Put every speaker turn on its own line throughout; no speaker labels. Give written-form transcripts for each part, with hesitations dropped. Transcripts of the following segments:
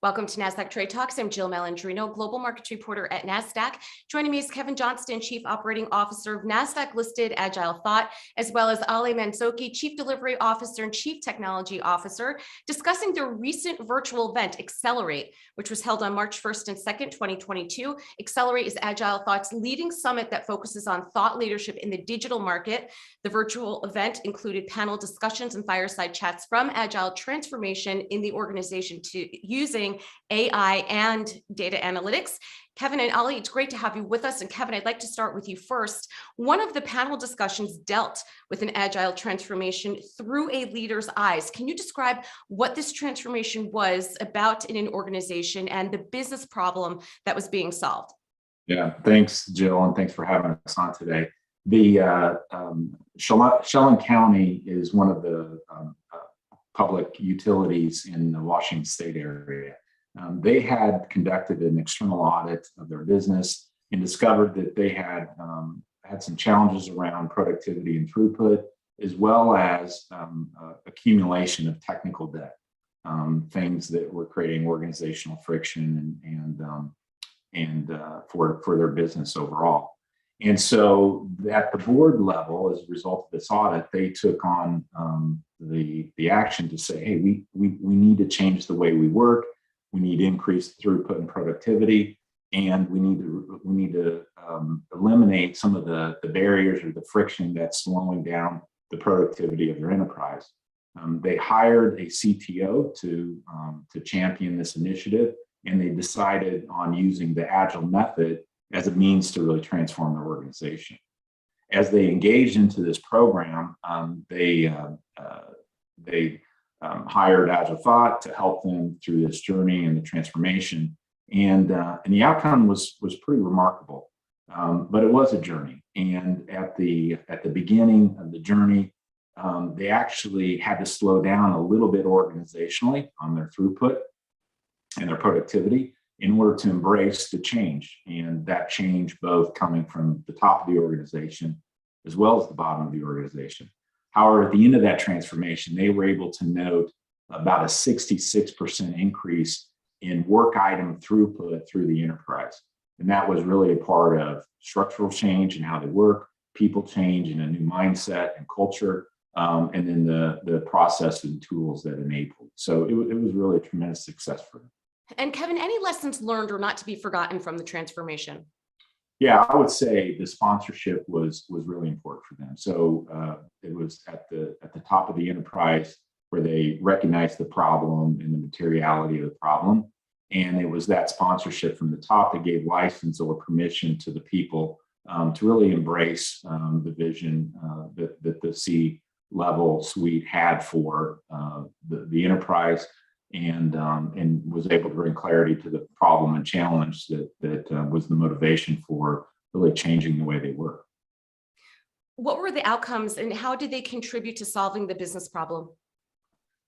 Welcome to Nasdaq Trade Talks. I'm Jill Malandrino, Global Markets Reporter at Nasdaq. Joining me is Kevin Johnston, Chief Operating Officer of Nasdaq-listed AgileThought, as well as Alejandro Manzocchi, Chief Delivery Officer and Chief Technology Officer, discussing their recent virtual event, Accelerate, which was held on March 1st and 2nd, 2022. Accelerate is AgileThought's leading summit that focuses on thought leadership in the digital market. The virtual event included panel discussions and fireside chats from Agile Transformation in the organization using AI and data analytics. Kevin and Ali, it's great to have you with us. And Kevin, I'd like to start with you first. One of the panel discussions dealt with an agile transformation through a leader's eyes. Can you describe what this transformation was about in an organization and the business problem that was being solved?
Yeah, thanks, Jill, and thanks for having us on today. The Chelan County is one of the public utilities in the Washington State area. They had conducted an external audit of their business and discovered that they had some challenges around productivity and throughput, as well as accumulation of technical debt, things that were creating organizational friction and for their business overall. And so at the board level, as a result of this audit, they took on the action to say, hey, we need to change the way we work. We need to increase throughput and productivity, and we need to eliminate some of the barriers or the friction that's slowing down the productivity of their enterprise. They hired a CTO to champion this initiative, and they decided on using the Agile method as a means to really transform their organization. As they engaged into this program, they hired AgileThought to help them through this journey and the transformation, and the outcome was pretty remarkable. But it was a journey, and at the beginning of the journey, they actually had to slow down a little bit organizationally on their throughput and their productivity in order to embrace the change, and that change both coming from the top of the organization as well as the bottom of the organization. However, at the end of that transformation, they were able to note about a 66% increase in work item throughput through the enterprise. And that was really a part of structural change in how they work, people change in a new mindset and culture, and then the process and tools that enabled. So it was really a tremendous success for them.
And Kevin, any lessons learned or not to be forgotten from the transformation?
Yeah, I would say the sponsorship was really important for them. So it was at the top of the enterprise where they recognized the problem and the materiality of the problem. And it was that sponsorship from the top that gave license or permission to the people to really embrace the vision that the C-level suite had for the enterprise, and was able to bring clarity to the problem and challenge that was the motivation for really changing the way they work.
What were the outcomes and how did they contribute to solving the business problem?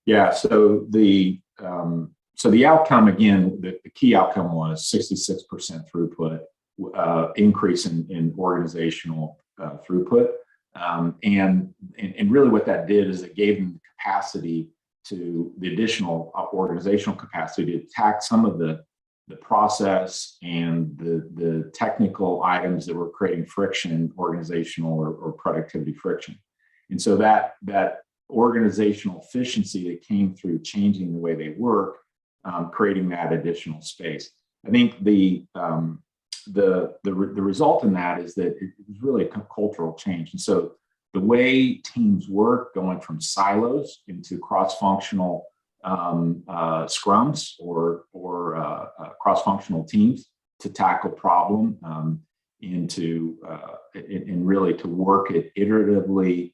Yeah, so the outcome, again, the key outcome was 66% throughput, increase in organizational throughput. And really what that did is it gave them the capacity to the additional organizational capacity to attack some of the process and the technical items that were creating friction, organizational or productivity friction. And so that organizational efficiency that came through changing the way they work, creating that additional space. I think the result in that is that it was really a cultural change. And so the way teams work, going from silos into cross-functional scrums or cross-functional teams to tackle problem, and really to work it iteratively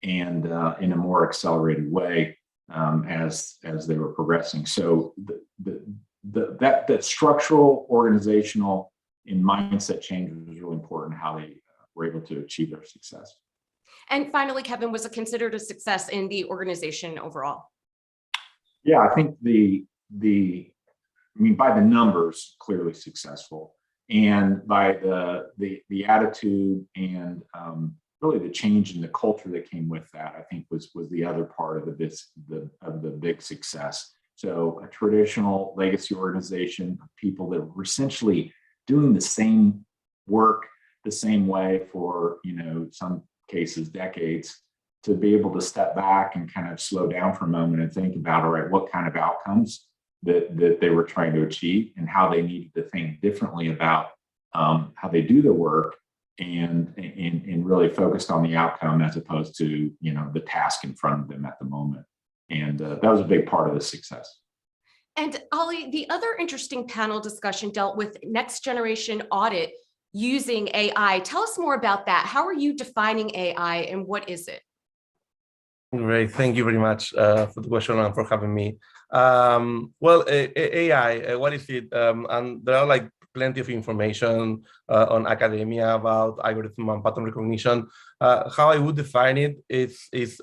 and in a more accelerated way as they were progressing. So that structural, organizational, and mindset change was really important, how they were able to achieve their success.
And finally, Kevin, was it considered a success in the organization overall?
Yeah, I think by the numbers, clearly successful, and by the attitude and really the change in the culture that came with that, I think was the other part of the big success. So a traditional legacy organization of people that were essentially doing the same work the same way for, some cases, decades, to be able to step back and kind of slow down for a moment and think about, all right, what kind of outcomes that they were trying to achieve and how they needed to think differently about how they do the work and really focused on the outcome as opposed to, the task in front of them at the moment. And that was a big part of the success.
And Ali, the other interesting panel discussion dealt with next generation audit using AI. Tell us more about that. How are you defining AI and what is it?
Great, thank you very much for the question and for having me. Well, AI, what is it? And there are like plenty of information on academia about algorithm and pattern recognition. How I would define it is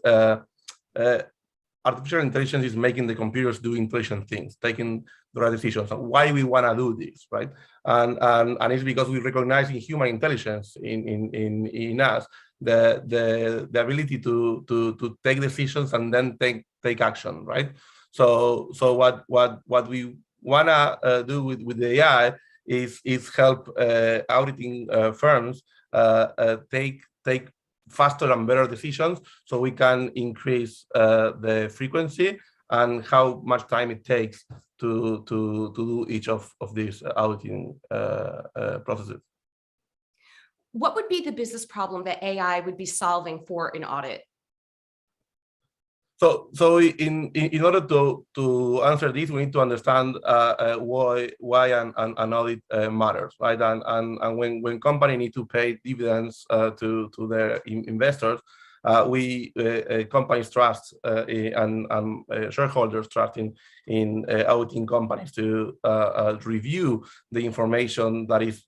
artificial intelligence is making the computers do intelligent things, taking the right decisions. And why we want to do this, right? And it's because we recognize in human intelligence in us the ability to take decisions and then take action, right? So what we want to do with the AI is help auditing firms take faster and better decisions, so we can increase the frequency and how much time it takes to do each of these auditing processes.
What would be the business problem that AI would be solving for an audit?
So in order to answer this, we need to understand why an audit matters, right? And when companies need to pay dividends to their investors, companies trust and shareholders trust in auditing companies to review the information that is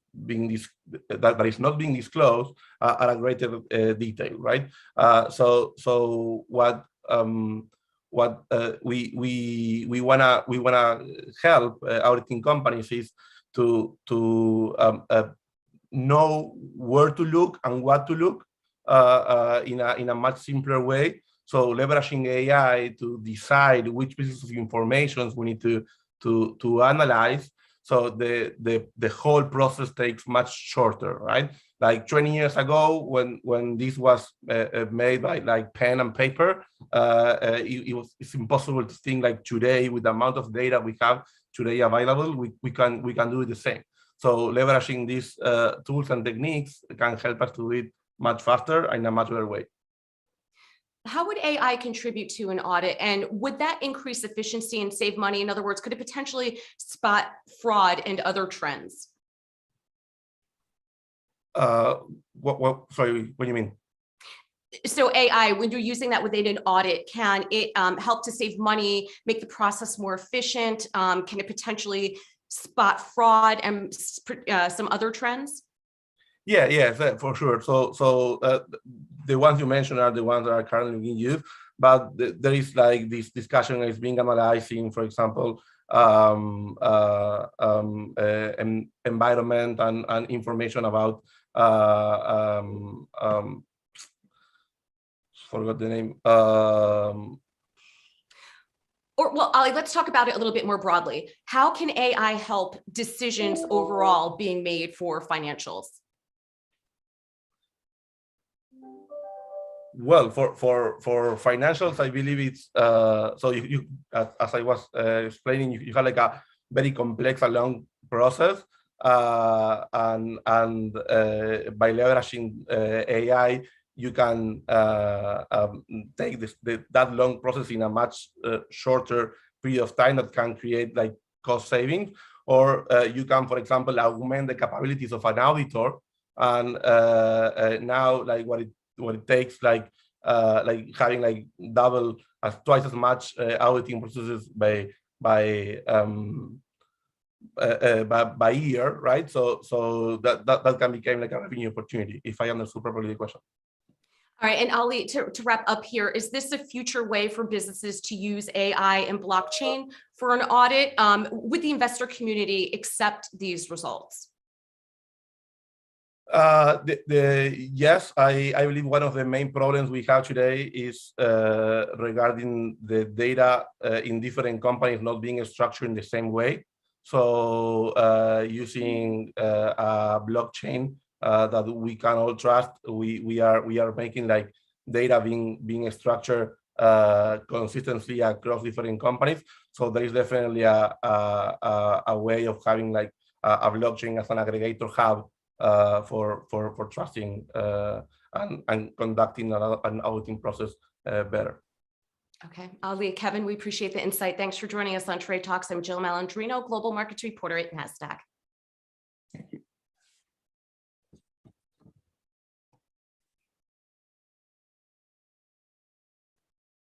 not being disclosed at a greater detail, right? So what we wanna help auditing companies is to know where to look and what to look in a much simpler way. So leveraging AI to decide which pieces of information we need to analyze. So the whole process takes much shorter, right? Like 20 years ago, when this was made by like pen and paper, it's impossible to think like today with the amount of data we have today available, we can do the same. So leveraging these tools and techniques can help us to do it much faster and in a much better way.
How would AI contribute to an audit, and would that increase efficiency and save money? In other words, could it potentially spot fraud and other trends?
Sorry, what do you mean?
So AI, when you're using that within an audit, can it help to save money, make the process more efficient? Can it potentially spot fraud and some other trends?
Yeah, for sure. So the ones you mentioned are the ones that are currently being used, but there is like this discussion is being analyzed in, for example, environment and information about forgot the name.
Well, Ali, let's talk about it a little bit more broadly. How can AI help decisions overall being made for financials?
Well, for financials, I believe it's so you as I was explaining, you have like a very complex and long process, and by leveraging AI, you can take that long process in a much shorter period of time that can create like cost savings, or you can, for example, augment the capabilities of an auditor, and now like what it takes, like having like twice as much auditing processes by year, right? So that can become like a revenue opportunity, if I understood properly the question.
All right, and Ali, to wrap up here, is this a future way for businesses to use AI and blockchain for an audit? Would the investor community accept these results?
Yes, I believe one of the main problems we have today is regarding the data in different companies not being structured in the same way. So using a blockchain that we can all trust, we are making like data being structured consistently across different companies. So there is definitely a way of having like a blockchain as an aggregator hub for trusting and conducting an auditing process better.
Okay, Ali, Kevin, we appreciate the insight. Thanks for joining us on Trade Talks. I'm Jill Malandrino, Global Markets Reporter at Nasdaq.